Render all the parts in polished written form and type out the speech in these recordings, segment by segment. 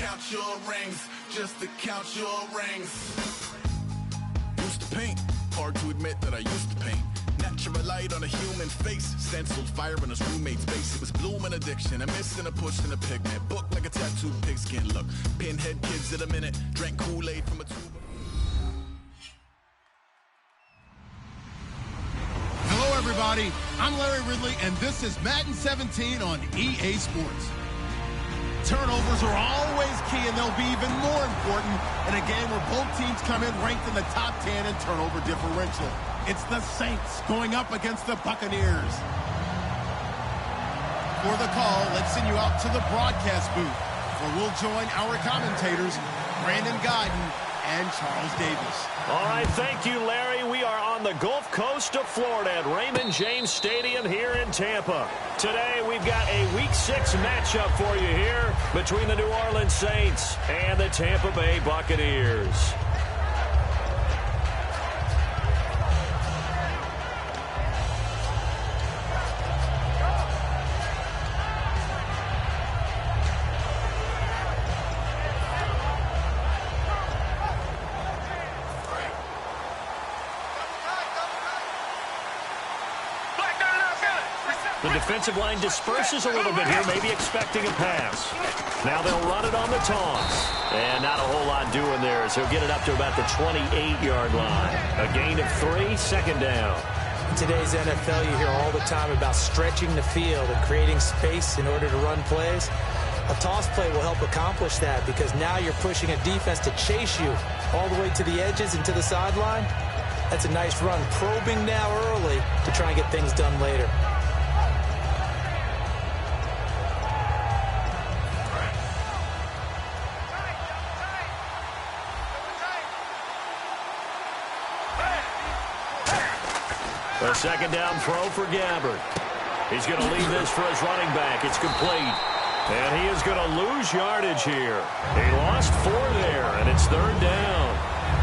count your rings, just to count your rings. Used to paint, hard to admit that I used to paint. Natural light on a human face, stenciled fire in his roommate's face. It was blooming addiction, a missing, a push, and a pigment. Book like a tattooed pigskin look. Pinhead kids in a minute, drank Kool-Aid from a tube. Hello, everybody. I'm Larry Ridley, and this is Madden 17 on EA Sports. Turnovers are always key, and they'll be even more important in a game where both teams come in ranked in the top 10 in turnover differential. It's the Saints going up against the Buccaneers. For the call, let's send you out to the broadcast booth, where we'll join our commentators, Brandon Godden and Charles Davis. All right, thank you, Larry. We are on the Gulf Coast of Florida at Raymond James Stadium here in Tampa. Today, we've got a Week 6 matchup for you here between the New Orleans Saints and the Tampa Bay Buccaneers. The defensive line disperses a little bit here, maybe expecting a pass. Now they'll run it on the toss. And not a whole lot doing there, as he'll get it up to about the 28-yard line. A gain of 3, second down. In today's NFL, you hear all the time about stretching the field and creating space in order to run plays. A toss play will help accomplish that, because now you're pushing a defense to chase you all the way to the edges and to the sideline. That's a nice run, probing now early to try and get things done later. A second down throw for Gabbard. He's going to leave this for his running back. It's complete. And he is going to lose yardage here. He lost 4 there, and it's third down.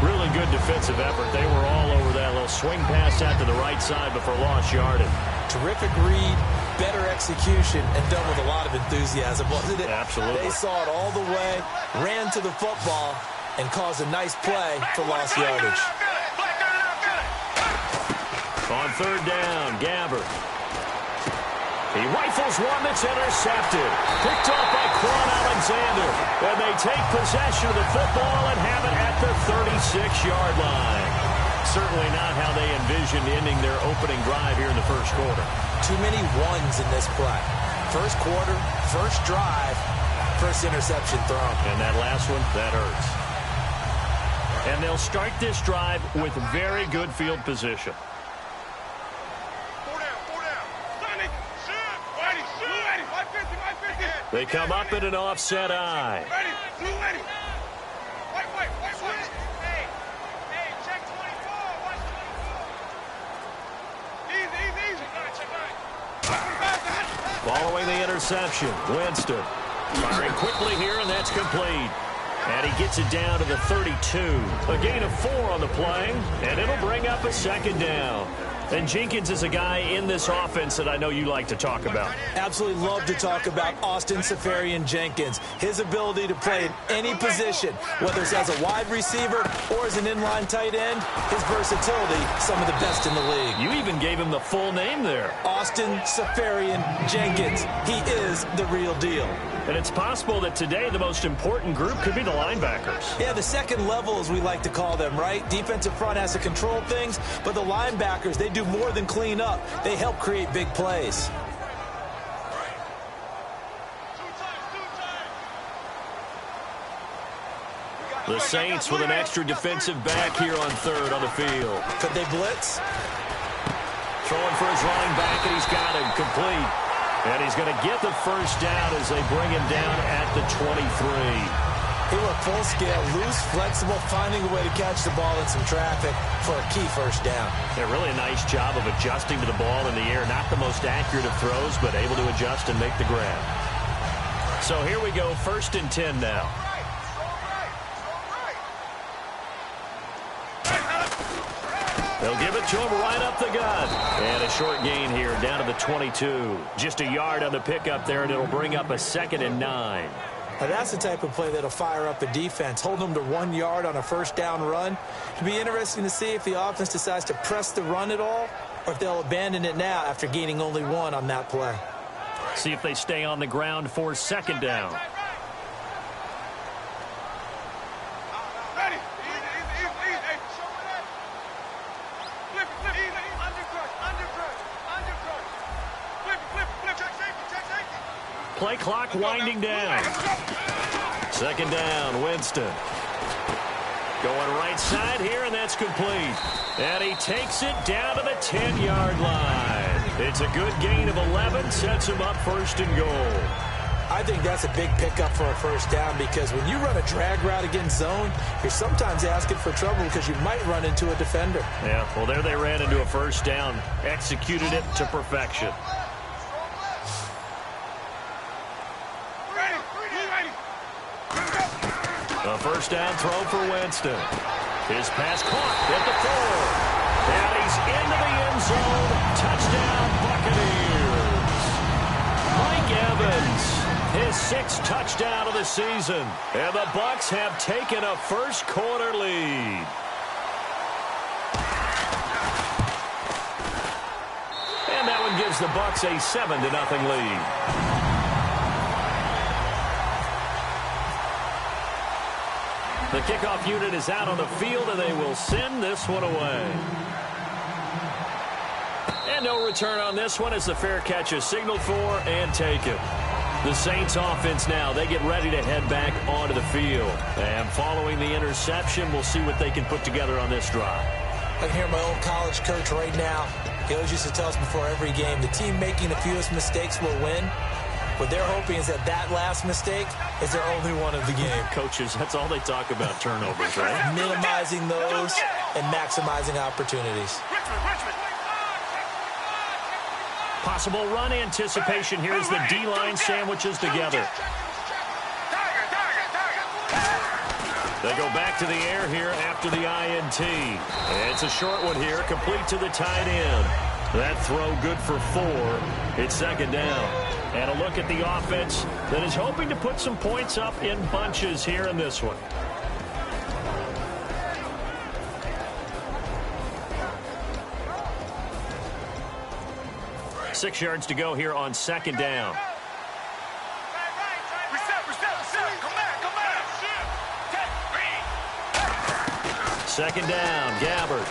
Really good defensive effort. They were all over that little swing pass out to the right side before lost yardage. Terrific read, better execution, and done with a lot of enthusiasm, wasn't it? Absolutely. They saw it all the way, ran to the football, and caused a nice play for lost yardage. On third down, Gabbard. He rifles one that's intercepted. Picked off by Quan Alexander. And they take possession of the football and have it at the 36-yard line. Certainly not how they envisioned ending their opening drive here in the first quarter. Too many ones in this play. First quarter, first drive, first interception thrown. And that last one, that hurts. And they'll start this drive with very good field position. They come up in an offset eye. Following the interception, Winston firing quickly here, and that's complete. And he gets it down to the 32. A gain of 4 on the play, and it'll bring up a second down. And Jenkins is a guy in this offense that I know you like to talk about. Absolutely love to talk about Austin Seferian-Jenkins. His ability to play in any position, whether it's as a wide receiver or as an inline tight end, his versatility, some of the best in the league. You even gave him the full name there. Austin Seferian-Jenkins. He is the real deal. And it's possible that today the most important group could be the linebackers. Yeah, the second level, as we like to call them, right? Defensive front has to control things, but the linebackers, they do more than clean up. They help create big plays. The Saints with an extra defensive back here on third on the field. Could they blitz? Throwing for his running back, and he's got him complete. And he's going to get the first down as they bring him down at the 23. He went full scale, loose, flexible, finding a way to catch the ball in some traffic for a key first down. Yeah, really a nice job of adjusting to the ball in the air. Not the most accurate of throws, but able to adjust and make the grab. So here we go, 1st and 10 now. They'll give it to him right up the gut. And a short gain here down to the 22. Just a yard on the pickup there, and it'll bring up a 2nd and 9. Now, that's the type of play that'll fire up a defense, hold them to 1 yard on a first down run. It'll be interesting to see if the offense decides to press the run at all or if they'll abandon it now after gaining only 1 on that play. See if they stay on the ground for second down. Play clock winding down. Second down, Winston. Going right side here, and that's complete. And he takes it down to the 10-yard line. It's a good gain of 11, sets him up first and goal. I think that's a big pickup for a first down because when you run a drag route against zone, you're sometimes asking for trouble because you might run into a defender. Yeah, well, there they ran into a first down, executed it to perfection. A first down throw for Winston. His pass caught at the 4. And he's into the end zone. Touchdown, Buccaneers. Mike Evans, his 6th touchdown of the season. And the Bucs have taken a first quarter lead. And that one gives the Bucs a 7-0 lead. The kickoff unit is out on the field, and they will send this one away. And no return on this one as the fair catch is signaled for and taken. The Saints offense now, they get ready to head back onto the field. And following the interception, we'll see what they can put together on this drive. I can hear my old college coach right now. He always used to tell us before every game, the team making the fewest mistakes will win. What they're hoping is that that last mistake is their only one of the game. Coaches, that's all they talk about, turnovers, right? Minimizing those and maximizing opportunities. Possible run anticipation here as the D-line sandwiches together. They go back to the air here after the INT. It's a short one here, complete to the tight end. That throw good for 4. It's second down. And a look at the offense that is hoping to put some points up in bunches here in this one. Six yards to go here on second down. Second down, Gabbard.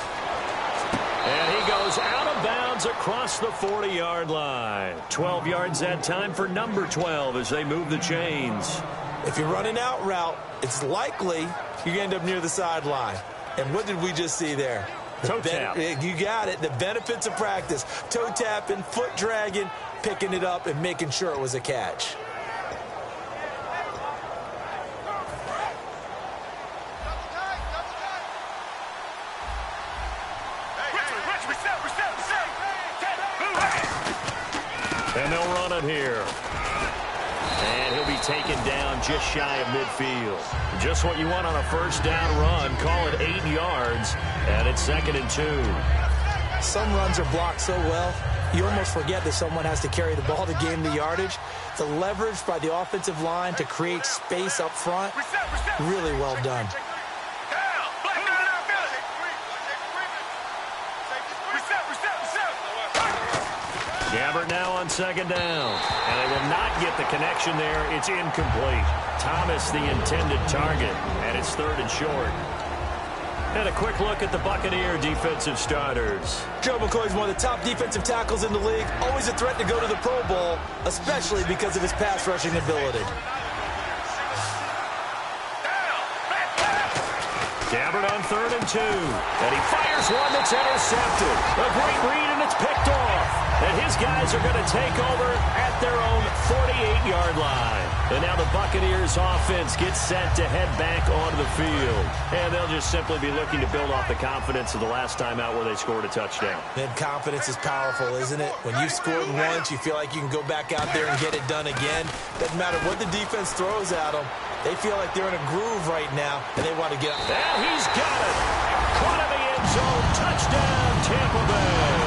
And he goes out of bounds across the 40-yard line. 12 yards that time for number 12 as they move the chains. If you're running out route, it's likely you end up near the sideline. And what did we just see there? Toe tap. You got it. The benefits of practice. Toe tapping, foot dragging, picking it up, and making sure it was a catch. And they'll run it here. And he'll be taken down just shy of midfield. Just what you want on a first down run. Call it 8 yards. And it's 2nd and 2. Some runs are blocked so well, you almost forget that someone has to carry the ball to gain the yardage. The leverage by the offensive line to create space up front, really well done. Gabbard now on second down. And they will not get the connection there. It's incomplete. Thomas the intended target. And it's 3rd and short. And a quick look at the Buccaneer defensive starters. Joe McCoy's one of the top defensive tackles in the league. Always a threat to go to the Pro Bowl, especially because of his pass rushing ability. Gabbard on 3rd and 2. And he fires one that's intercepted. A great read, and it's picked off. And his guys are going to take over at their own 48-yard line. And now the Buccaneers offense gets set to head back onto the field. And they'll just simply be looking to build off the confidence of the last time out where they scored a touchdown. And confidence is powerful, isn't it? When you've scored once, you feel like you can go back out there and get it done again. Doesn't matter what the defense throws at them. They feel like they're in a groove right now, and they want to get up. And he's got it. Caught in the end zone. Touchdown, Tampa Bay.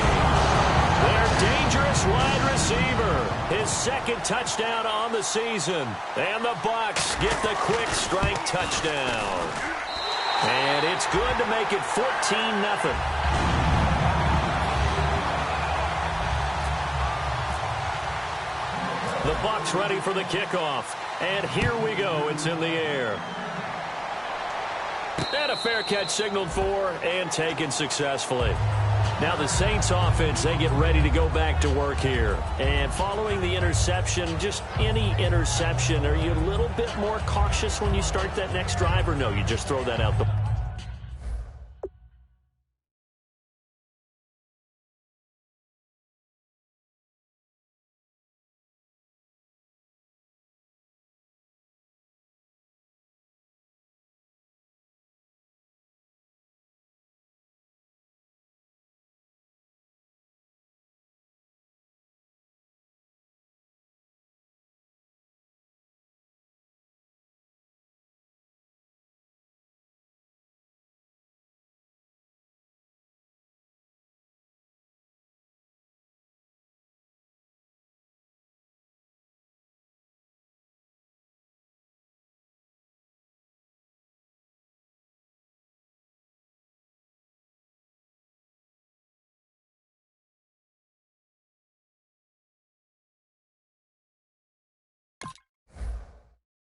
They're dangerous Bucs wide receiver. His second touchdown on the season. And the Bucs get the quick strike touchdown. And it's good to make it 14-0. The Bucs ready for the kickoff. And here we go. It's in the air. And a fair catch signaled for and taken successfully. Now the Saints offense, they get ready to go back to work here. And following the interception, just any interception, are you a little bit more cautious when you start that next drive, or no, you just throw that out the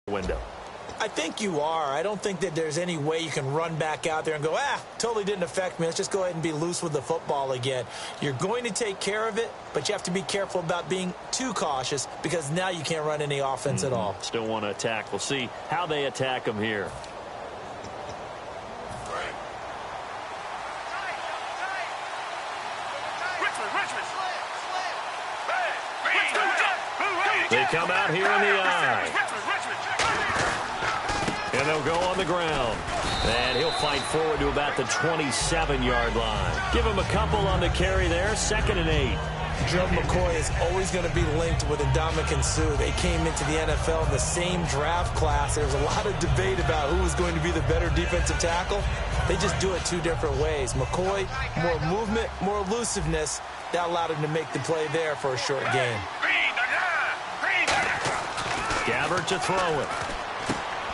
window. I think you are. I don't think that there's any way you can run back out there and go, totally didn't affect me. Let's just go ahead and be loose with the football again. You're going to take care of it, but you have to be careful about being too cautious because now you can't run any offense at all. Still want to attack. We'll see how they attack them here. They come out here in the eye. And they'll go on the ground. And he'll fight forward to about the 27-yard line. Give him a couple on the carry there. 2nd and 8. Gerald McCoy is always going to be linked with Ndamukong Suh. They came into the NFL in the same draft class. There was a lot of debate about who was going to be the better defensive tackle. They just do it two different ways. McCoy, more movement, more elusiveness. That allowed him to make the play there for a short gain. Gabbert to throw it.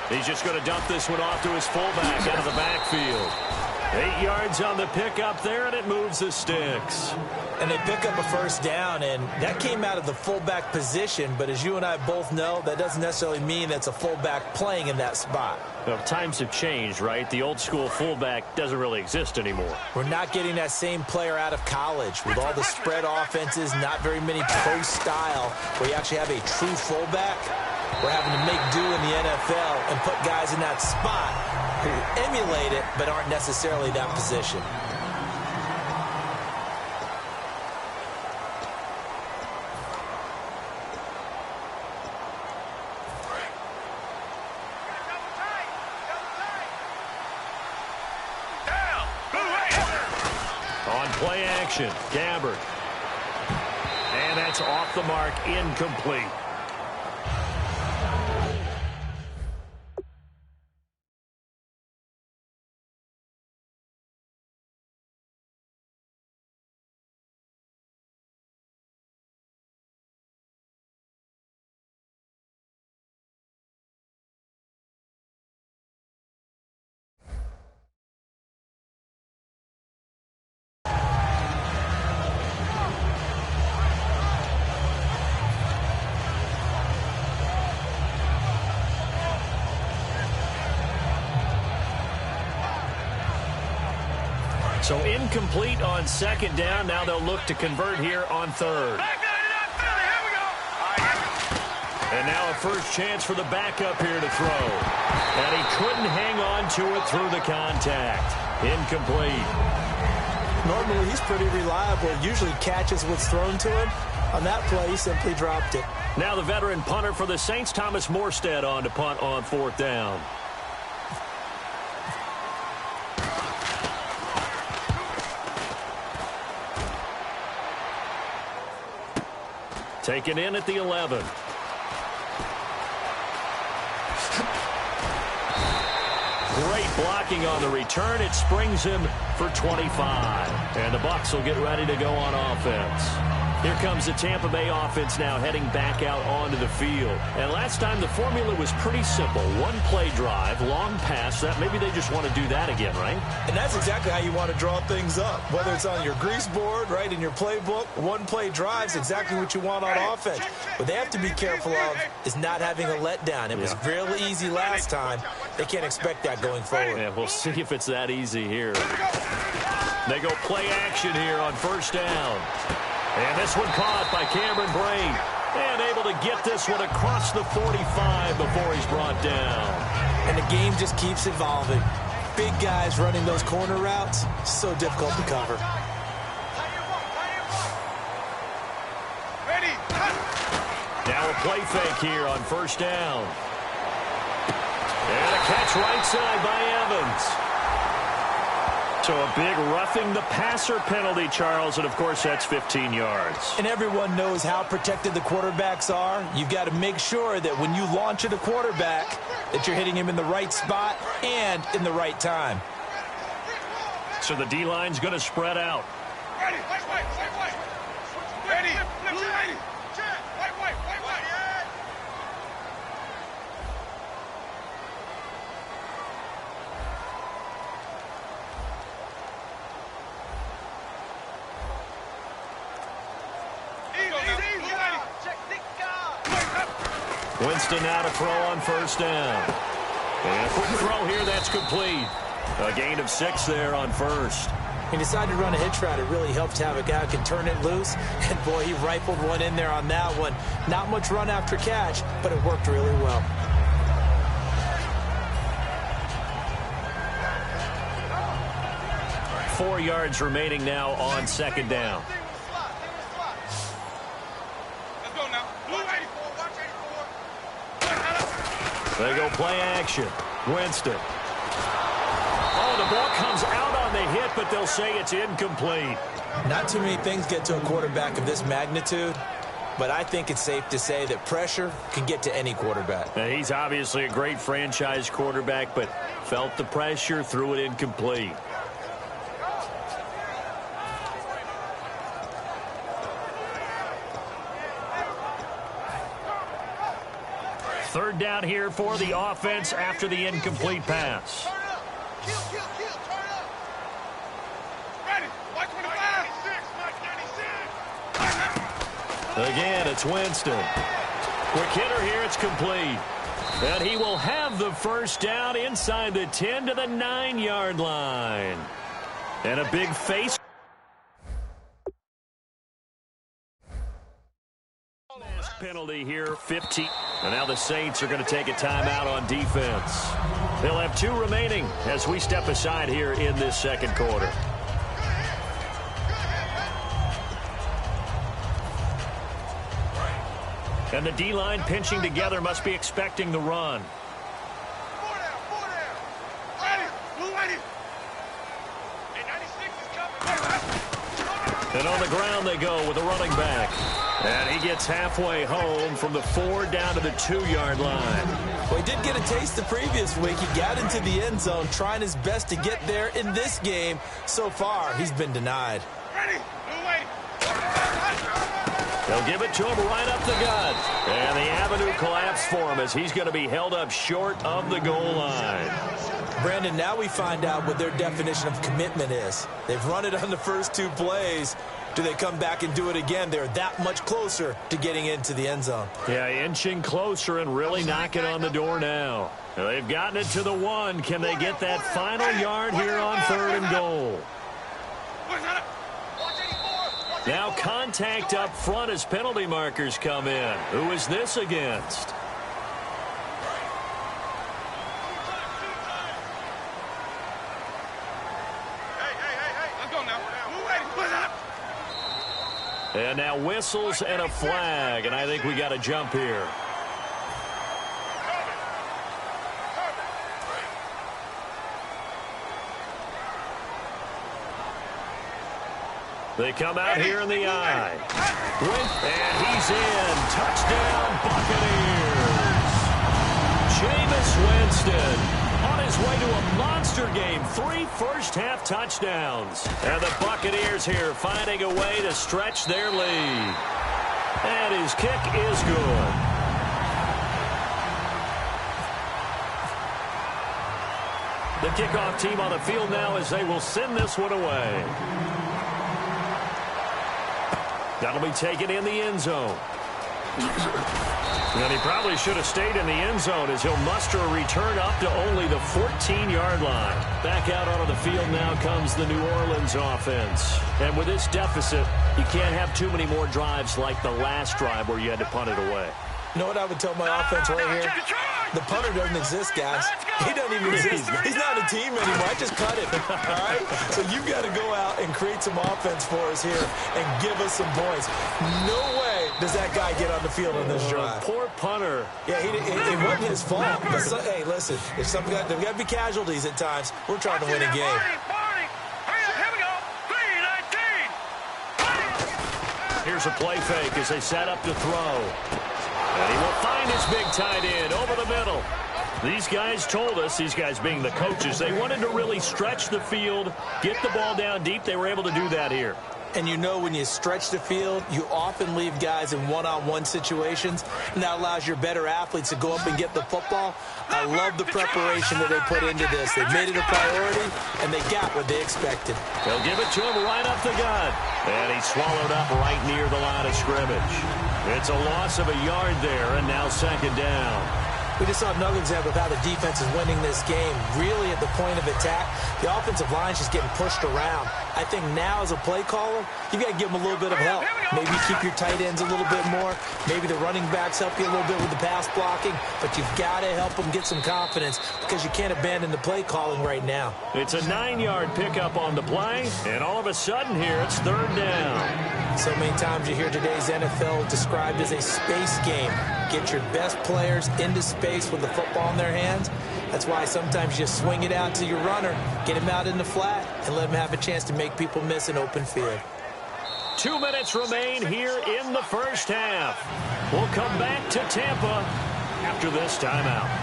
He's just going to dump this one off to his fullback out of the backfield. 8 yards on the pickup there, and it moves the sticks. And they pick up a first down, and that came out of the fullback position. But as you and I both know, that doesn't necessarily mean that's a fullback playing in that spot. Well, times have changed, right? The old school fullback doesn't really exist anymore. We're not getting that same player out of college. With all the spread offenses, not very many pro style, where you actually have a true fullback. We're having to make do in the NFL and put guys in that spot who emulate it but aren't necessarily that position. On play action, Gabbert. And that's off the mark, incomplete. So incomplete on 2nd down. Now they'll look to convert here on 3rd. And now a first chance for the backup here to throw. And he couldn't hang on to it through the contact. Incomplete. Normally he's pretty reliable. Usually catches what's thrown to him. On that play, he simply dropped it. Now the veteran punter for the Saints, Thomas Morstead, on to punt on 4th down. Taken in at the 11. Great blocking on the return. It springs him for 25. And the Bucs will get ready to go on offense. Here comes the Tampa Bay offense now heading back out onto the field. And last time the formula was pretty simple. One play drive, long pass. That maybe they just want to do that again, right? And that's exactly how you want to draw things up. Whether it's on your grease board, right, in your playbook, one play drive's exactly what you want on offense. What they have to be careful of is not having a letdown. It was real easy last time. They can't expect that going forward. Yeah, we'll see if it's that easy here. They go play action here on first down. And this one caught by Cameron Brate. And able to get this one across the 45 before he's brought down. And the game just keeps evolving. Big guys running those corner routes, so difficult to cover. Now a play fake here on first down. And a catch right side by Evans. So a big roughing the passer penalty, Charles, and of course that's 15 yards. And everyone knows how protected the quarterbacks are. You've got to make sure that when you launch at a quarterback that you're hitting him in the right spot and in the right time. So the D-line's going to spread out. Ready. Winston now to throw on first down. And a quick throw here, that's complete. A gain of 6 there on first. He decided to run a hitch route. It really helped to have a guy who can turn it loose. And, boy, he rifled one in there on that one. Not much run after catch, but it worked really well. Four yards remaining now on second down. Let's go now. Blue 84, watch 84. They go play action. Winston. Oh, the ball comes out on the hit, but they'll say it's incomplete. Not too many things get to a quarterback of this magnitude, but I think it's safe to say that pressure can get to any quarterback. Now, he's obviously a great franchise quarterback, but felt the pressure, threw it incomplete. Third down here for the offense after the incomplete pass. Kill, turn up. Ready, white 25. 96. Again, it's Winston. Quick hitter here, it's complete. And he will have the first down inside the 10 to the 9-yard line. And a big face. Penalty here, 15. And now the Saints are going to take a timeout on defense. They'll have 2 remaining as we step aside here in this second quarter. And the D-line pinching together must be expecting the run. 4 down. Ready, blue 80. Hey, 96 is coming. And on the ground they go with a running back. And he gets halfway home from the 4 down to the 2-yard line. Well, he did get a taste the previous week. He got into the end zone trying his best to get there in this game. So far, he's been denied. Ready, blue 80. They'll give it to him right up the gut. And the avenue collapsed for him as he's going to be held up short of the goal line. Brandon, now we find out what their definition of commitment is. They've run it on the first 2 plays. Do they come back and do it again? They're that much closer to getting into the end zone. Yeah, inching closer and really knocking on the door now. They've gotten it to the 1. Can they get that final yard here on 3rd and goal? Now contact up front as penalty markers come in. Who is this against? And now whistles and a flag, and I think we got a jump here. They come out here in the eye. And he's in. Touchdown, Buccaneers. Jameis Winston on his way to a monster game. 3 first-half touchdowns. And the Buccaneers here finding a way to stretch their lead. And his kick is good. The kickoff team on the field now as they will send this one away. That'll be taken in the end zone. And he probably should have stayed in the end zone as he'll muster a return up to only the 14-yard line. Back out onto the field now comes the New Orleans offense. And with this deficit, you can't have too many more drives like the last drive where you had to punt it away. You know what I would tell my offense right here? The punter doesn't exist, guys. He doesn't even exist. He's not a team anymore. I just cut him, all right? So you've got to go out and create some offense for us here and give us some points. No way does that guy get on the field on this drive. Poor punter. Yeah, it wasn't his fault. But hey, listen, there's got to be casualties at times. We're trying to win a game. Here's a play fake as they set up to throw. And he will find his big tight end over the middle. These guys told us, these guys being the coaches, they wanted to really stretch the field, get the ball down deep. They were able to do that here. And you know when you stretch the field, you often leave guys in one-on-one situations, and that allows your better athletes to go up and get the football. I love the preparation that they put into this. They made it a priority, and they got what they expected. They'll give it to him right up the gut. And he swallowed up right near the line of scrimmage. It's a loss of a yard there, and now second down. We just saw another example of how the defense is winning this game. Really at the point of attack, the offensive line is just getting pushed around. I think now as a play caller, you've got to give them a little bit of help. Maybe keep your tight ends a little bit more. Maybe the running backs help you a little bit with the pass blocking. But you've got to help them get some confidence because you can't abandon the play calling right now. It's a 9-yard pickup on the play, and all of a sudden here it's third down. So many times you hear today's NFL described as a space game. Get your best players into space with the football in their hands. That's why sometimes you just swing it out to your runner, get him out in the flat, and let him have a chance to make people miss an open field. 2 minutes remain here in the first half. We'll come back to Tampa after this timeout.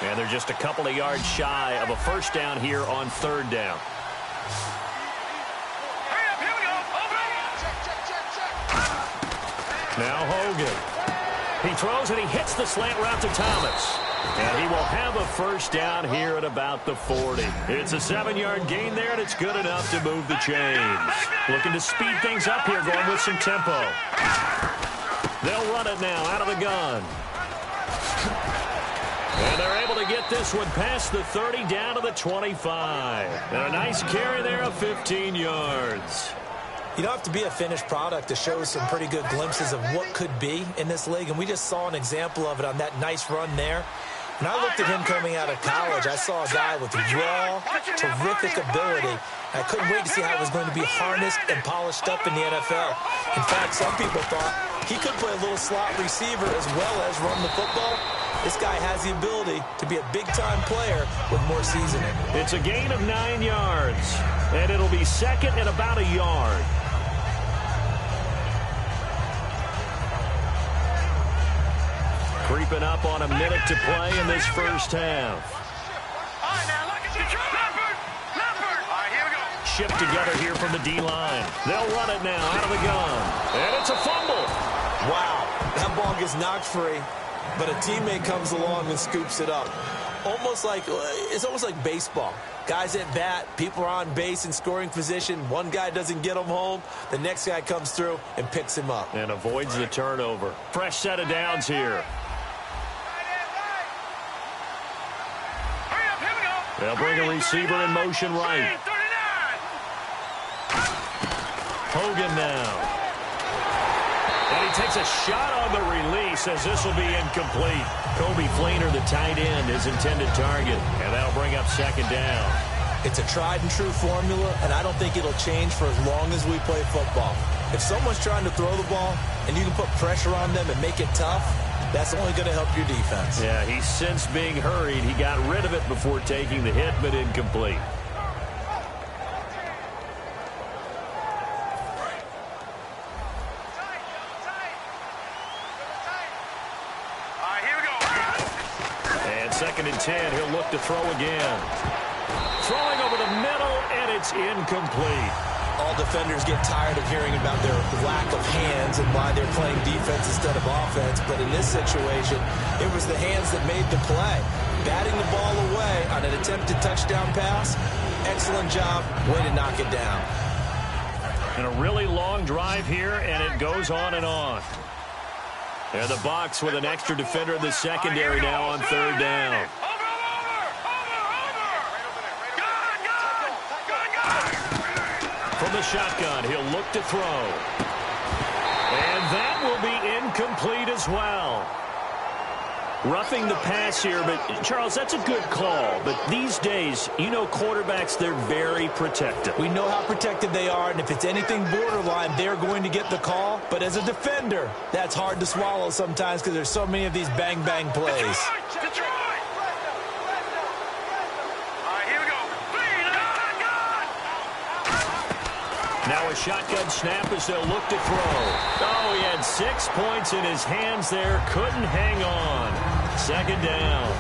And they're just a couple of yards shy of a first down here on third down. Now Hogan. He throws and he hits the slant route to Thomas. And he will have a first down here at about the 40. It's a 7-yard gain there, and it's good enough to move the chains. Looking to speed things up here, going with some tempo. They'll run it now out of the gun. And they're able to get this one past the 30 down to the 25. And a nice carry there of 15 yards. You don't have to be a finished product to show some pretty good glimpses of what could be in this league. And we just saw an example of it on that nice run there. When I looked at him coming out of college, I saw a guy with raw, terrific ability. I couldn't wait to see how it was going to be harnessed and polished up in the NFL. In fact, some people thought he could play a little slot receiver as well as run the football. This guy has the ability to be a big-time player with more seasoning. It's a gain of 9 yards, and it'll be second and about a yard. Creeping up on a minute to play in this first half. Shipped together here from the D-line. They'll run it now out of the gun. And it's a fumble. Wow, that ball gets knocked free, but a teammate comes along and scoops it up. It's almost like baseball. Guys at bat, people are on base in scoring position. One guy doesn't get him home. The next guy comes through and picks him up. And avoids the turnover. Fresh set of downs here. They'll bring a receiver in motion right. Hogan now. And he takes a shot on the release as this will be incomplete. Kobe Fleener, the tight end, his intended target. And that'll bring up second down. It's a tried and true formula, and I don't think it'll change for as long as we play football. If someone's trying to throw the ball and you can put pressure on them and make it tough, That's only going to help your defense. Yeah, he's since being hurried. He got rid of it before taking the hit, but incomplete. Second and 10, he'll look to throw again. Throwing over the middle, and it's incomplete. All defenders get tired of hearing about their lack of hands and why they're playing defense instead of offense. But in this situation, it was the hands that made the play. Batting the ball away on an attempted touchdown pass. Excellent job. Way to knock it down. And a really long drive here, and it goes on and on. And the Bucs with an extra defender in the secondary now on third down. From the shotgun, he'll look to throw. And that will be incomplete as well. Roughing the pass here, but Charles, that's a good call. But these days, you know quarterbacks, they're very protective. We know how protected they are, and if it's anything borderline, they're going to get the call. But as a defender, that's hard to swallow sometimes because there's so many of these bang-bang plays. Now a shotgun snap as they'll look to throw. Oh, he had 6 points in his hands there. Couldn't hang on. Second down.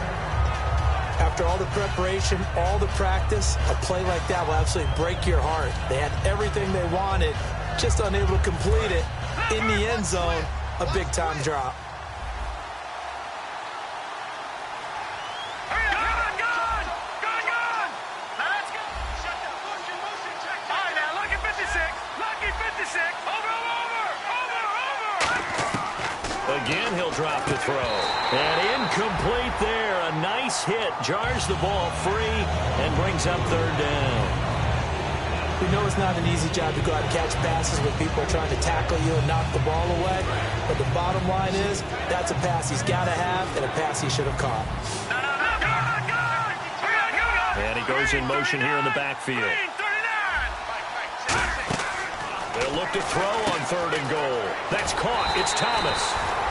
After all the preparation, all the practice, a play like that will absolutely break your heart. They had everything they wanted, just unable to complete it. In the end zone, a big-time drop. Again, he'll drop to throw. And incomplete there. A nice hit. Jars the ball free and brings up third down. We know it's not an easy job to go out and catch passes with people trying to tackle you and knock the ball away. But the bottom line is, that's a pass he's got to have and a pass he should have caught. And he goes in motion here in the backfield. They'll look to throw on third and goal. That's caught. It's Thomas.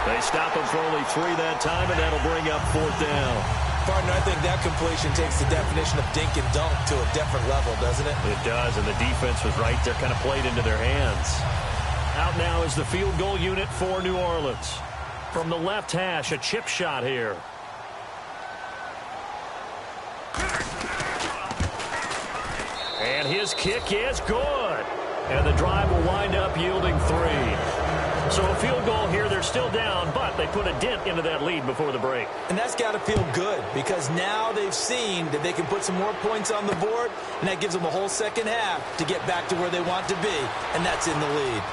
They stop him for only 3 that time, and that'll bring up fourth down. Partner, I think that completion takes the definition of dink and dunk to a different level, doesn't it? It does, and the defense was right there, kind of played into their hands. Out now is the field goal unit for New Orleans. From the left hash, a chip shot here. And his kick is good. And the drive will wind up yielding 3. So a field goal here, they're still down, but they put a dent into that lead before the break. And that's got to feel good because now they've seen that they can put some more points on the board, and that gives them a whole second half to get back to where they want to be, and that's in the lead.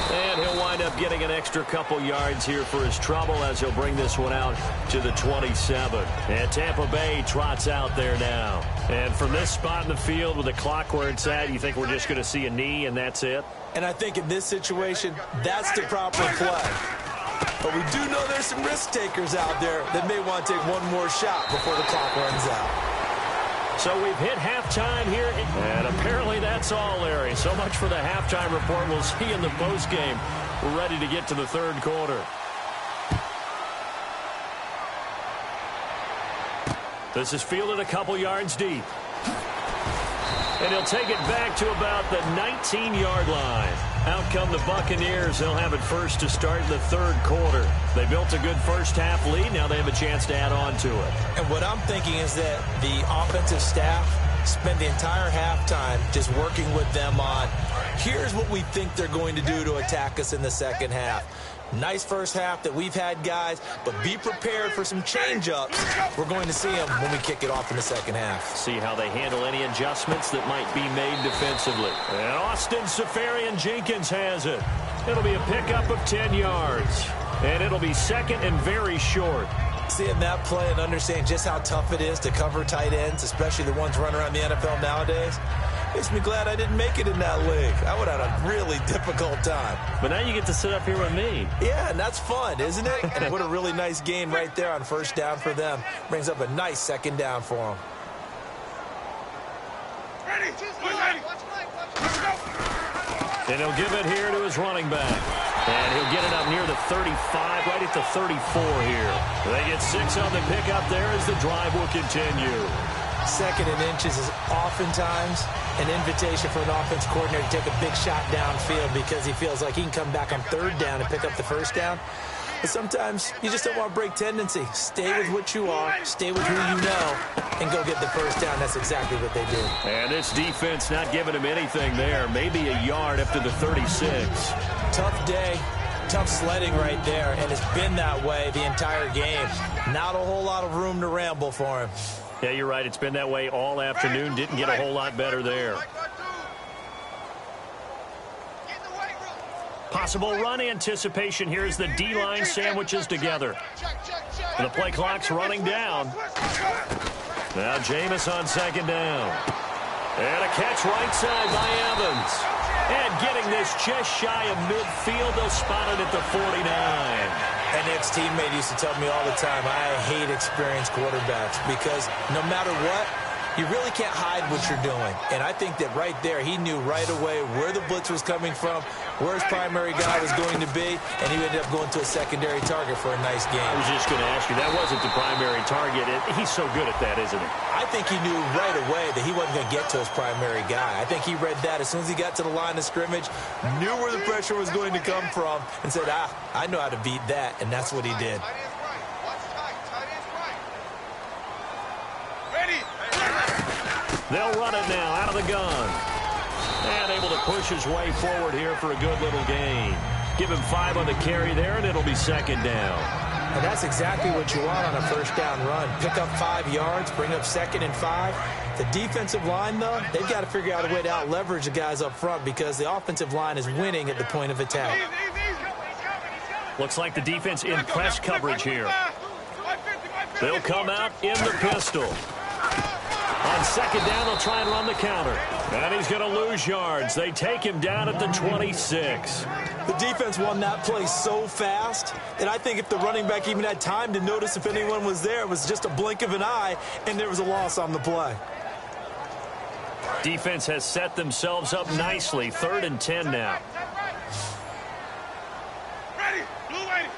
And he'll wind up getting an extra couple yards here for his trouble as he'll bring this one out to the 27. And Tampa Bay trots out there now. And from this spot in the field with the clock where it's at, you think we're just going to see a knee and that's it? And I think in this situation, that's the proper play. But we do know there's some risk takers out there that may want to take one more shot before the clock runs out. So we've hit halftime here, and apparently that's all, Larry. So much for the halftime report. We'll see in the postgame. We're ready to get to the third quarter. This is fielded a couple yards deep. And he'll take it back to about the 19-yard line. Out come the Buccaneers. They'll have it first to start in the third quarter. They built a good first-half lead. Now they have a chance to add on to it. And what I'm thinking is that the offensive staff spend the entire halftime just working with them on, here's what we think they're going to do to attack us in the second half. Nice first half that we've had, guys, but be prepared for some change-ups. We're going to see them when we kick it off in the second half. See how they handle any adjustments that might be made defensively. And Austin Seferian-Jenkins has it. It'll be a pickup of 10 yards. And it'll be second and very short. Seeing that play and understanding just how tough it is to cover tight ends, especially the ones running around the NFL nowadays, makes me glad I didn't make it in that league. I would have had a really difficult time. But now you get to sit up here with me. Yeah, and that's fun, isn't it? And what a really nice gain right there on first down for them. Brings up a nice second down for them. Ready? Let's go. And he'll give it here to his running back. And he'll get it up near the 35, right at the 34 here. They get 6 on the pickup there as the drive will continue. 2nd and inches is oftentimes an invitation for an offense coordinator to take a big shot downfield because he feels like he can come back on 3rd down and pick up the 1st down. But sometimes you just don't want to break tendency. Stay with what you are, stay with who you know, and go get the 1st down. That's exactly what they did. And this defense not giving him anything there. Maybe a yard up to the 36. Tough day, tough sledding right there, and it's been that way the entire game. Not a whole lot of room to ramble for him. Yeah, you're right. It's been that way all afternoon. Didn't get a whole lot better there. Possible run anticipation here as the D-line sandwiches together. And the play clock's running down. Now Jameis on 2nd down. And a catch right side by Evans. And getting this just shy of midfield, they'll spot it at the 49. An ex-teammate used to tell me all the time, I hate experienced quarterbacks because no matter what, you really can't hide what you're doing. And I think that right there, he knew right away where the blitz was coming from, where his primary guy was going to be, and he ended up going to a secondary target for a nice game. I was just going to ask you, that wasn't the primary target. He's so good at that, isn't he? I think he knew right away that he wasn't going to get to his primary guy. I think he read that as soon as he got to the line of scrimmage, knew where the pressure was going to come from, and said, I know how to beat that, and that's what he did. They'll run it now out of the gun. And able to push his way forward here for a good little gain. Give him 5 on the carry there, and it'll be 2nd down. And that's exactly what you want on a 1st down run. Pick up 5 yards, bring up 2nd and 5. The defensive line, though, they've got to figure out a way to out-leverage the guys up front because the offensive line is winning at the point of attack. Looks like the defense in press coverage here. They'll come out in the pistol. On 2nd down, they'll try and run the counter. And he's going to lose yards. They take him down at the 26. The defense won that play so fast that I think if the running back even had time to notice if anyone was there, it was just a blink of an eye, and there was a loss on the play. Defense has set themselves up nicely. 3rd and 10 now. Ready. Blue lady.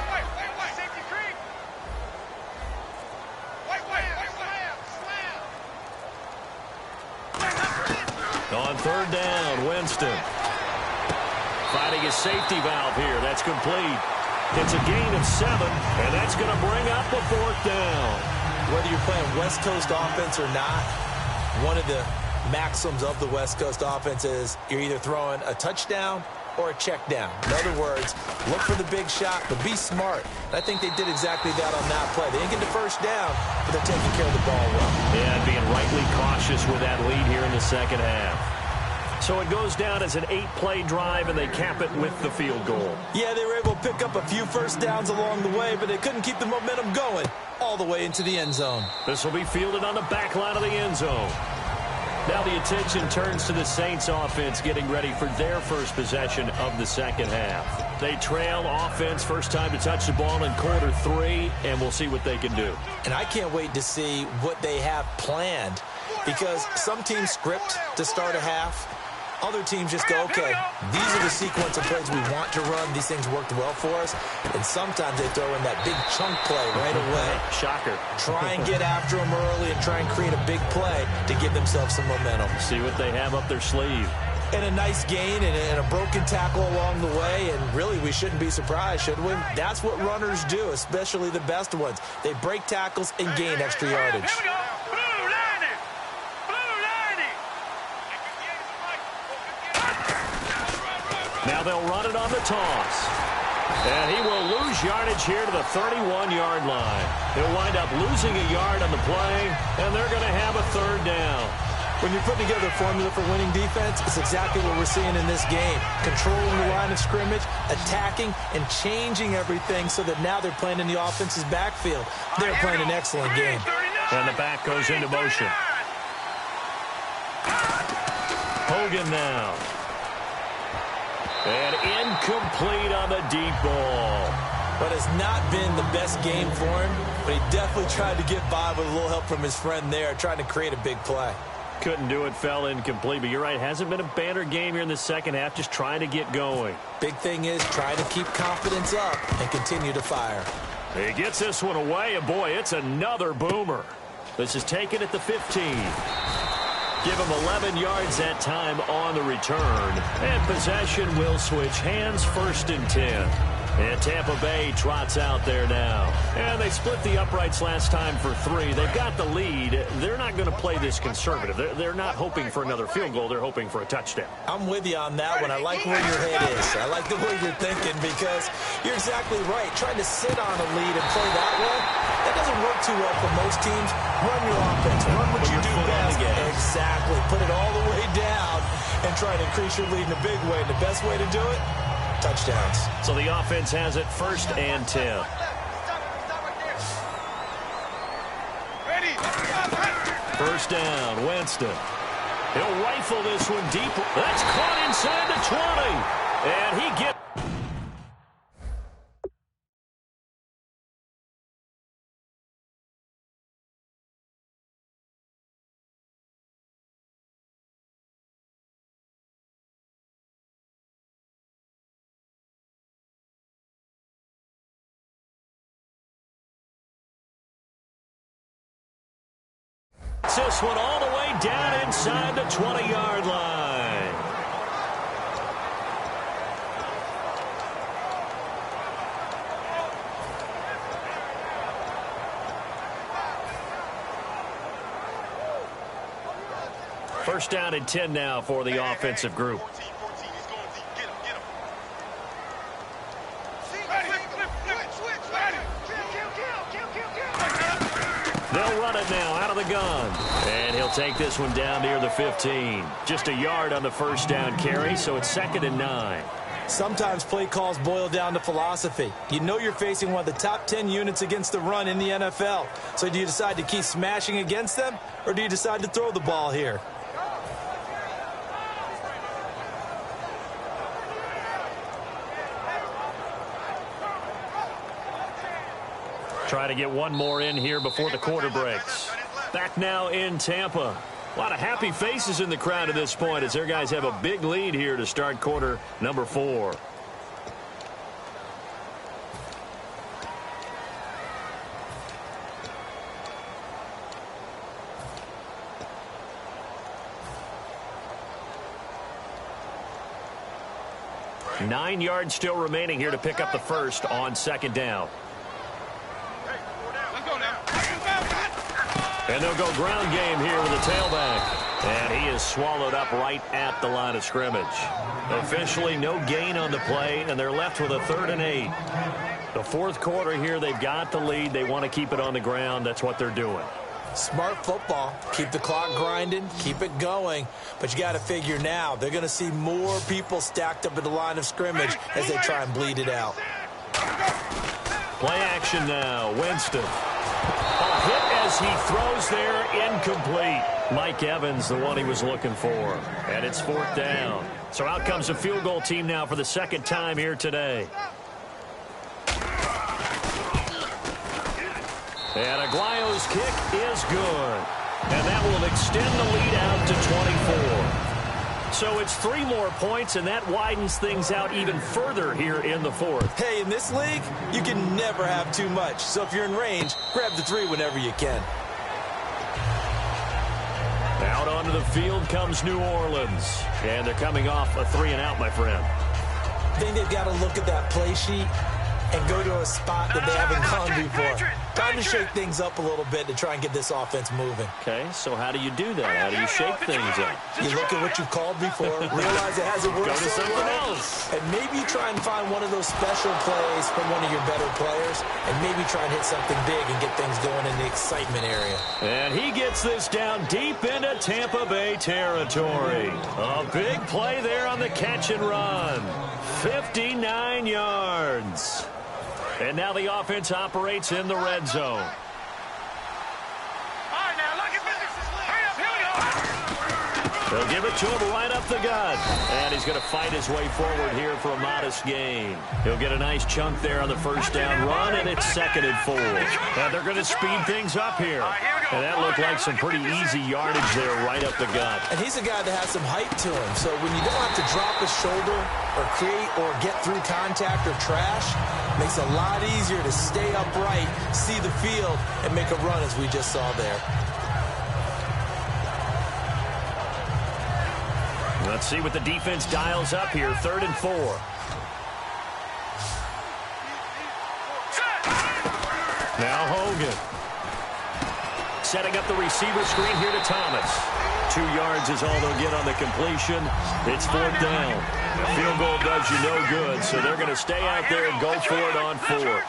White. Safety creep. White. On 3rd down, Winston. Finding his safety valve here. That's complete. It's a gain of 7, and that's going to bring up a 4th down. Whether you're playing West Coast offense or not, one of the maxims of the West Coast offense is you're either throwing a touchdown or a check down. In other words, look for the big shot, but be smart. And I think they did exactly that on that play. They didn't get the 1st down, but they're taking care of the ball well. And being rightly cautious with that lead here in the 2nd half. So it goes down as an 8-play drive, and they cap it with the field goal. Yeah, they were able to pick up a few 1st downs along the way, but they couldn't keep the momentum going all the way into the end zone. This will be fielded on the back line of the end zone. Now the attention turns to the Saints offense getting ready for their first possession of the 2nd half. They trail offense, first time to touch the ball in quarter 3, and we'll see what they can do. And I can't wait to see what they have planned because some teams script to start a half. Other teams just go, okay, these are the sequence of plays we want to run. These things worked well for us. And sometimes they throw in that big chunk play right away. Shocker. Try and get after them early and try and create a big play to give themselves some momentum. See what they have up their sleeve. And a nice gain and a broken tackle along the way. And really, we shouldn't be surprised, should we? That's what runners do, especially the best ones. They break tackles and gain extra yardage. Here we go. Now they'll run it on the toss. And he will lose yardage here to the 31-yard line. He'll wind up losing a yard on the play, and they're going to have a 3rd down. When you're putting together a formula for winning defense, it's exactly what we're seeing in this game. Controlling the line of scrimmage, attacking, and changing everything so that now they're playing in the offense's backfield. They're playing an excellent game. And the back goes into motion. Hogan now. And incomplete on the deep ball. But it's not been the best game for him, but he definitely tried to get by with a little help from his friend there, trying to create a big play. Couldn't do it, fell incomplete. But you're right, hasn't been a banner game here in the second half, just trying to get going. Big thing is trying to keep confidence up and continue to fire. He gets this one away, and boy, it's another boomer. This is taken at the 15. Give him 11 yards that time on the return. And possession will switch hands, 1st and 10. And Tampa Bay trots out there now. And they split the uprights last time for 3. They've got the lead. They're not going to play this conservative. They're not hoping for another field goal. They're hoping for a touchdown. I'm with you on that one. I like where your head is. I like the way you're thinking because you're exactly right. Trying to sit on a lead and play that way, that doesn't work too well for most teams. Run your offense. Run what you do best. Exactly. Put it all the way down and try to increase your lead in a big way. And the best way to do it, touchdowns. So the offense has it 1st and 10. Ready. 1st down, Winston. He'll rifle this one deep. That's caught inside the 20. And he gets... this one all the way down inside the 20-yard line. First down and 10 now for the offensive group. They'll run it now out of the gun. And he'll take this one down near the 15. Just a yard on the 1st down carry, so it's 2nd and 9. Sometimes play calls boil down to philosophy. You know you're facing one of the top 10 units against the run in the NFL. So do you decide to keep smashing against them, or do you decide to throw the ball here? Try to get one more in here before the quarter breaks. Back now in Tampa. A lot of happy faces in the crowd at this point as their guys have a big lead here to start quarter number 4. Nine yards still remaining here to pick up the first on 2nd down. And they'll go ground game here with a tailback. And he is swallowed up right at the line of scrimmage. Officially no gain on the play, and they're left with a 3rd and 8. The 4th quarter here, they've got the lead. They want to keep it on the ground. That's what they're doing. Smart football. Keep the clock grinding. Keep it going. But you got to figure now, they're going to see more people stacked up at the line of scrimmage as they try and bleed it out. Play action now. Winston. A hit as he throws there, incomplete. Mike Evans, the one he was looking for. And it's 4th down. So out comes the field goal team now for the 2nd time here today. And Aguayo's kick is good. And that will extend the lead out to 24. So it's 3 more points, and that widens things out even further here in the 4th. Hey, in this league, you can never have too much. So if you're in range, grab the 3 whenever you can. Out onto the field comes New Orleans. And they're coming off a 3-and-out, my friend. I think they've got to look at that play sheet and go to a spot that they haven't gone before. Time to shake things up a little bit to try and get this offense moving. Okay, so how do you do that? How do you shake things up? You look at what you've called before, realize it hasn't worked Go to so something well, else. and maybe try and find one of those special plays from one of your better players, and maybe try and hit something big and get things going in the excitement area. And he gets this down deep into Tampa Bay territory. A big play there on the catch and run. 59 yards. And now the offense operates in the red zone. They'll give it to him right up the gut. And he's going to fight his way forward here for a modest gain. He'll get a nice chunk there on the first down run, and it's 2nd and 4. And they're going to speed things up here. And that looked like some pretty easy yardage there right up the gut. And he's a guy that has some height to him. So when you don't have to drop his shoulder or create or get through contact or trash, makes it a lot easier to stay upright, see the field, and make a run as we just saw there. Let's see what the defense dials up here. 3rd and 4. Now Hogan. Setting up the receiver screen here to Thomas. 2 yards is all they'll get on the completion. It's 4th down. The field goal does you no good, so they're going to stay out there and go for it on 4th.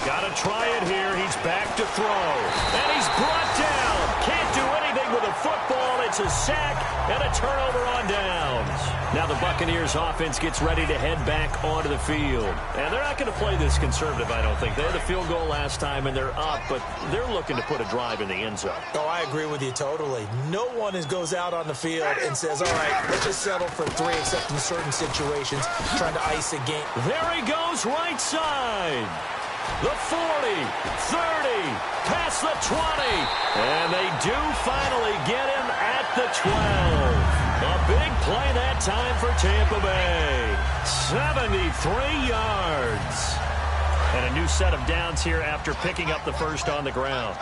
Got to try it here. He's back to throw. And he's brought down. Can't do anything with a football. It's a sack and a turnover on downs. Now the Buccaneers offense gets ready to head back onto the field. And they're not going to play this conservative, I don't think. They had a field goal last time, and they're up, but they're looking to put a drive in the end zone. Oh, I agree with you totally. No one goes out on the field and says, all right, let's just settle for 3, except in certain situations, trying to ice a game. There he goes, right side. The 40, 30, past the 20, and they do finally get him at the 12. A big play that time for Tampa Bay. 73 yards. And a new set of downs here after picking up the first on the ground.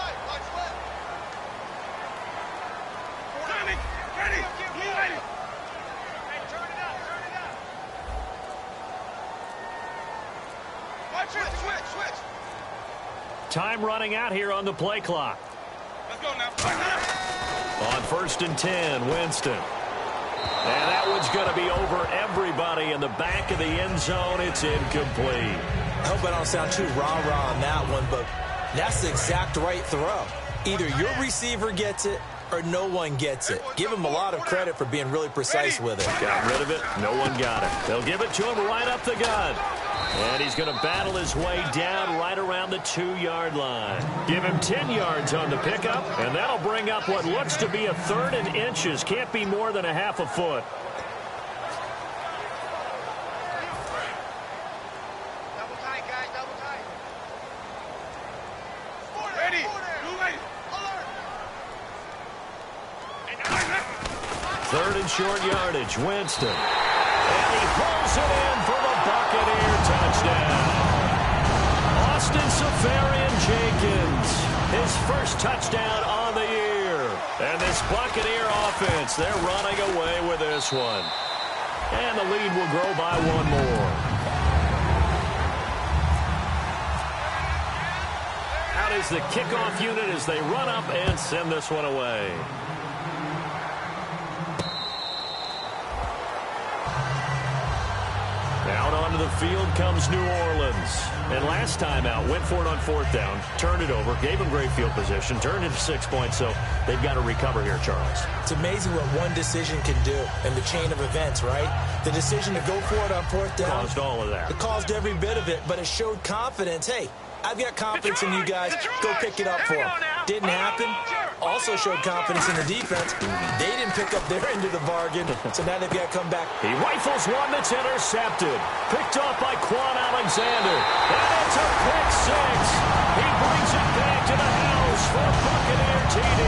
Time running out here on the play clock. Let's go now. On 1st and 10, Winston. And that one's going to be over everybody in the back of the end zone. It's incomplete. I hope I don't sound too rah-rah on that one, but that's the exact right throw. Either your receiver gets it or no one gets it. Give him a lot of credit for being really precise with it. Got rid of it. No one got it. They'll give it to him right up the gut. And he's going to battle his way down right around the 2-yard line. Give him 10 yards on the pickup, and that'll bring up what looks to be a 3rd and inches. Can't be more than a half a foot. Double tight, guys, double tight. Ready. Alert. 3rd and short yardage, Winston. And he pulls it in for the Buccaneer touchdown. Austin Seferian-Jenkins, his first touchdown on the year. And this Buccaneer offense, they're running away with this one. And the lead will grow by 1 more. Out is the kickoff unit as they run up and send this one away. Out onto the field comes New Orleans. And last time out, went for it on 4th down, turned it over, gave them great field position, turned into 6 points, so they've got to recover here, Charles. It's amazing what one decision can do in the chain of events, right? The decision to go for it on 4th down. Caused all of that. It caused every bit of it, but it showed confidence. Hey, I've got confidence in you guys. Go pick it up for them. Didn't happen. Also showed confidence in the defense. They didn't pick up their end of the bargain, so now they've got to come back. He rifles one that's intercepted. Picked off by Quan Alexander. And it's a pick 6. He brings it back to the house for a Buccaneer TD.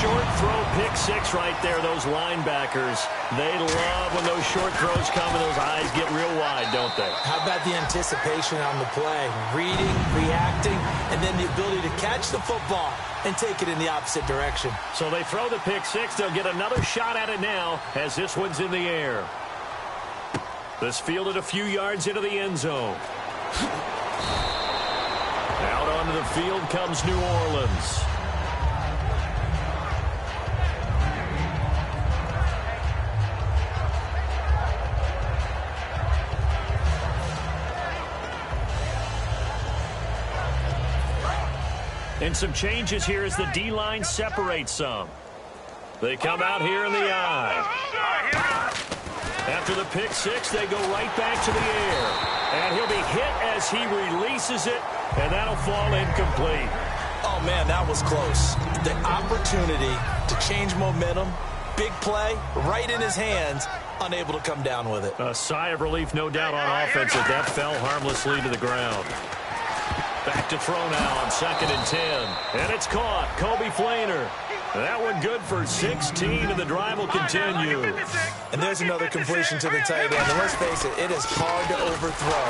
Short throw, pick 6 right there. Those linebackers, they love when those short throws come and those eyes get real wide, don't they? How about the anticipation on the play? Reading, reacting, and then the ability to catch the football and take it in the opposite direction. So they throw the pick 6. They'll get another shot at it now as this one's in the air. This fielded a few yards into the end zone. Out onto the field comes New Orleans. And some changes here as the D-line separates some. They come out here in the eye. After the pick 6, they go right back to the air. And he'll be hit as he releases it. and that'll fall incomplete. Oh, man, that was close. The opportunity to change momentum, big play, right in his hands, unable to come down with it. A sigh of relief, no doubt, on offense as that fell harmlessly to the ground. Back to throw now on 2nd and 10. And it's caught. Kobe Flainer. That one good for 16, and the drive will continue. And there's another completion to the tight end. And let's face it, it is hard to overthrow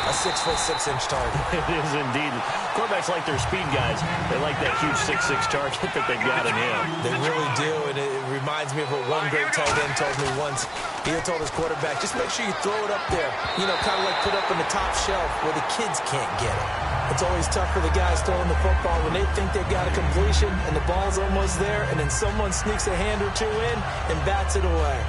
a 6'6" target. It is indeed. Quarterbacks like their speed guys. They like that huge 6'6" target that they've got in him. They really do, and it reminds me of what one great tight end told me once. He had told his quarterback, just make sure you throw it up there, you know, kind of like put up in the top shelf where the kids can't get it. It's always tough for the guys throwing the football when they think they've got a completion and the ball's almost there, and then someone sneaks a hand or two in and bats it away.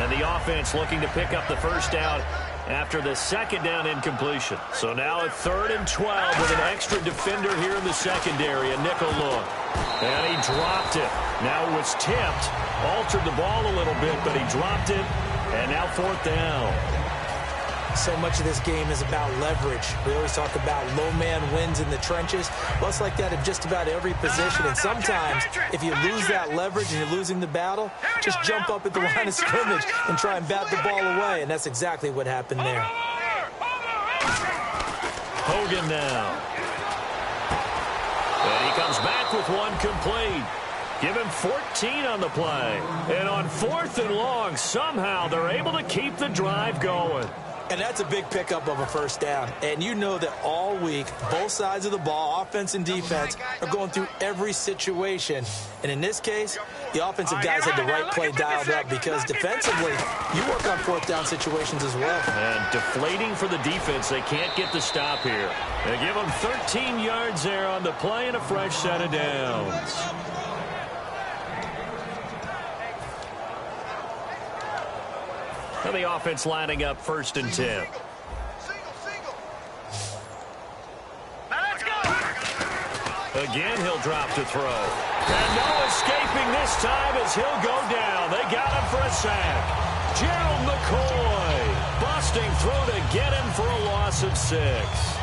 And the offense looking to pick up the first down after the second down incompletion. So now a 3rd and 12 with an extra defender here in the secondary, a nickel look. And he dropped it. Now it was tipped, altered the ball a little bit, but he dropped it, and now 4th down. So much of this game is about leverage. We always talk about low man wins in the trenches. Well, it's like that in just about every position. And sometimes, if you lose that leverage and you're losing the battle, just jump up at the line of scrimmage and try and bat the ball away. And that's exactly what happened there. Hogan now. And he comes back with one complete. Give him 14 on the play. And on 4th and long, somehow they're able to keep the drive going. And that's a big pickup of a first down. And you know that all week, both sides of the ball, offense and defense, are going through every situation. And in this case, the offensive guys had the right play dialed up because defensively, you work on 4th down situations as well. And deflating for the defense. They can't get the stop here. They give them 13 yards there on the play and a fresh set of downs. And the offense lining up 1st and 10. Again, he'll drop to throw. And no escaping this time as he'll go down. They got him for a sack. Gerald McCoy busting through to get him for a loss of 6.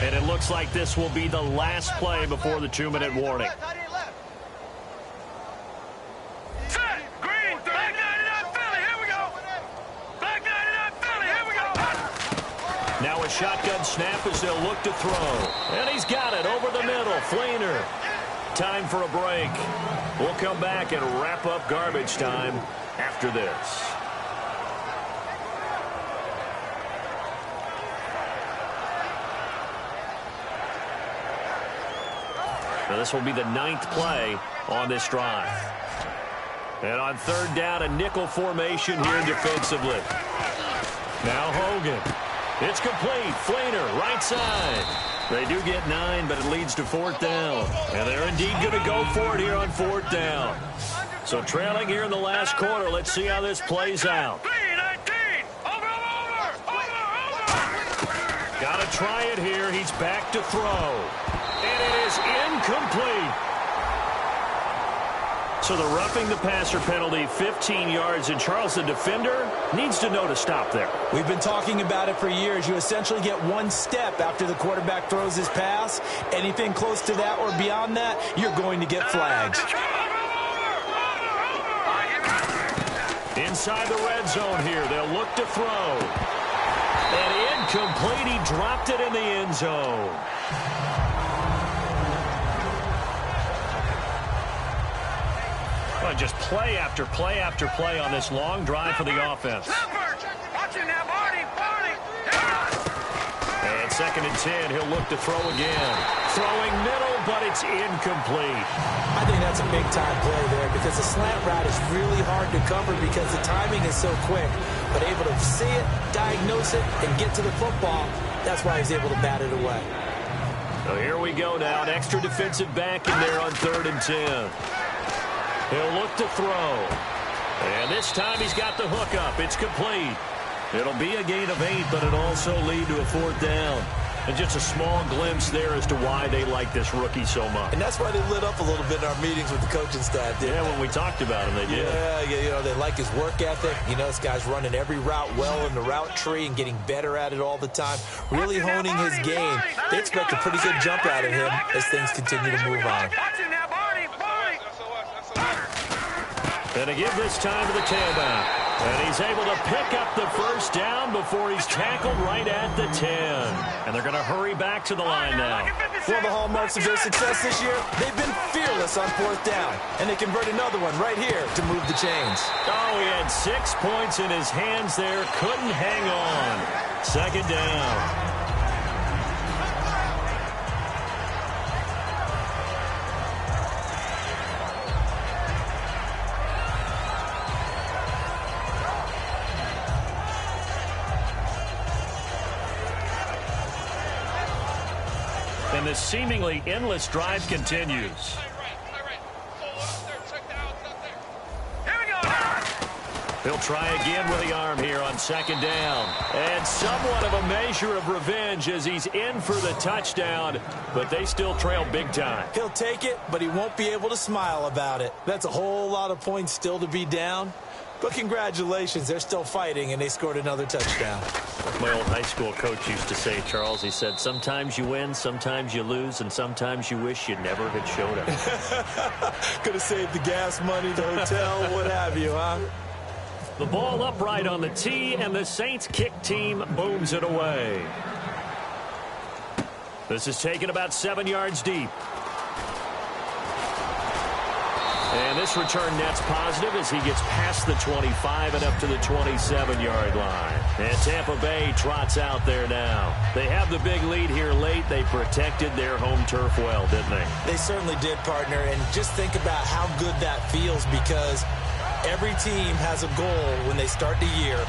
And it looks like this will be the last play before the 2-minute warning. Set, green, back 99 Philly, here we go. Back 99 Philly, here we go. Now a shotgun snap as they'll look to throw. And he's got it over the middle. Flainer. Time for a break. We'll come back and wrap up garbage time after this. Now this will be the 9th play on this drive. And on 3rd down, a nickel formation here defensively. Now Hogan. It's complete. Flainer, right side. They do get 9, but it leads to 4th down. And they're indeed going to go for it here on 4th down. So trailing here in the last quarter. Let's see how this plays out. Got to try it here. He's back to throw. And it is incomplete. So the roughing the passer penalty, 15 yards, and Charles, the defender, needs to know to stop there. We've been talking about it for years. You essentially get one step after the quarterback throws his pass. Anything close to that or beyond that, you're going to get flags. Inside the red zone here, they'll look to throw. And incomplete, he dropped it in the end zone. Well, just play after play after play on this long drive for the offense. Watch it now, Barney. And 2nd and 10, he'll look to throw again. Throwing middle, but it's incomplete. I think that's a big-time play there because the slant route is really hard to cover because the timing is so quick. But able to see it, diagnose it, and get to the football, that's why he's able to bat it away. So here we go now. An extra defensive back in there on 3rd and 10. He'll look to throw. And this time he's got the hook up. It's complete. It'll be a gain of 8, but it'll also lead to a 4th down. And just a small glimpse there as to why they like this rookie so much. And that's why they lit up a little bit in our meetings with the coaching staff. Yeah, when we talked about him, they did. Yeah, they like his work ethic. This guy's running every route well in the route tree and getting better at it all the time. Really honing his game. They expect a pretty good jump out of him as things continue to move on. And to give this time to the tailback. And he's able to pick up the first down before he's tackled right at the 10. And they're going to hurry back to the line now. One of the hallmarks of their success this year, they've been fearless on 4th down. And they convert another one right here to move the chains. Oh, he had 6 points in his hands there. Couldn't hang on. 2nd down. And this seemingly endless drive continues. He'll try again with the arm here on 2nd down. And somewhat of a measure of revenge as he's in for the touchdown, but they still trail big time. He'll take it, but he won't be able to smile about it. That's a whole lot of points still to be down. But congratulations, they're still fighting, and they scored another touchdown. My old high school coach used to say, Charles, he said, sometimes you win, sometimes you lose, and sometimes you wish you never had showed up. Could have saved the gas money, the hotel, what have you, huh? The ball upright on the tee, and the Saints kick team booms it away. This is taken about 7 yards deep. And this return net's positive as he gets past the 25 and up to the 27-yard line. And Tampa Bay trots out there now. They have the big lead here late. They protected their home turf well, didn't they? They certainly did, partner. And just think about how good that feels, because every team has a goal when they start the year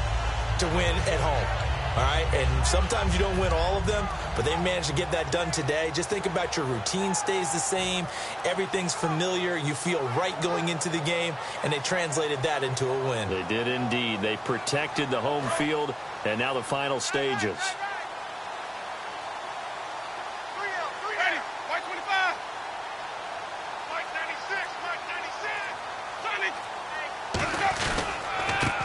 to win at home. All right, and sometimes you don't win all of them, but they managed to get that done today. Just think about your routine stays the same. Everything's familiar. You feel right going into the game, and they translated that into a win. They did indeed. They protected the home field, and now the final stages.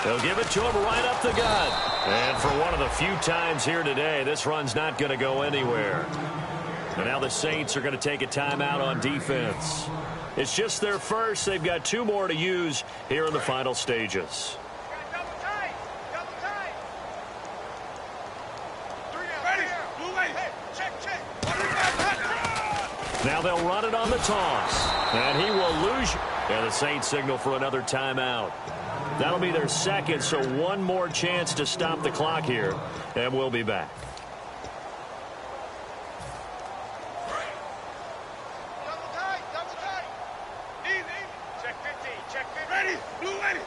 They'll give it to him right up the gut. And for one of the few times here today, this run's not going to go anywhere. And now the Saints are going to take a timeout on defense. It's just their first. They've got 2 more to use here in the final stages. Now they'll run it on the toss. And he will lose. And the Saints signal for another timeout. That'll be their second, so one more chance to stop the clock here, and we'll be back. Double tight. Easy. Check 15, check 15. Ready, blue ready.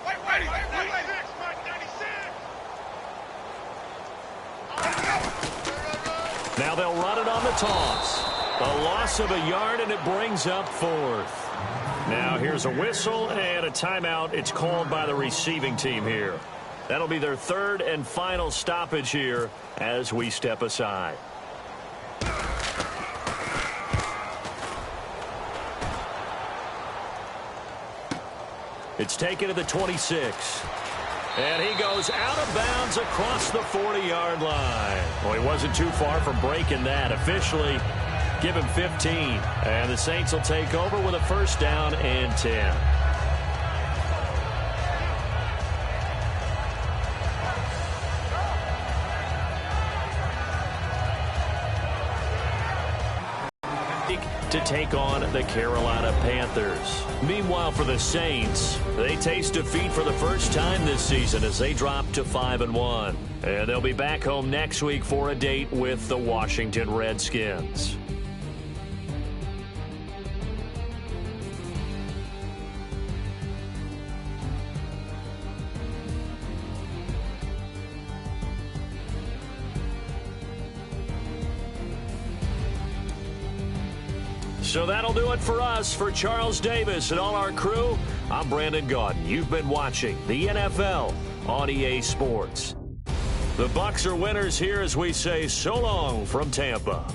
White ready, blue ready. 6, Mike 96. Now they'll run it on the toss. A loss of a yard, and it brings up 4th. Now here's a whistle and a timeout. It's called by the receiving team here. That'll be their 3rd and final stoppage here as we step aside. It's taken to the 26. And he goes out of bounds across the 40-yard line. Well, he wasn't too far from breaking that. Officially, give him 15. And the Saints will take over with a 1st down and 10. To take on the Carolina Panthers. Meanwhile, for the Saints, they taste defeat for the first time this season as they drop to 5-1. And they'll be back home next week for a date with the Washington Redskins. So that'll do it for us. For Charles Davis and all our crew, I'm Brandon Gaudin. You've been watching the NFL on EA Sports. The Bucs are winners here as we say so long from Tampa.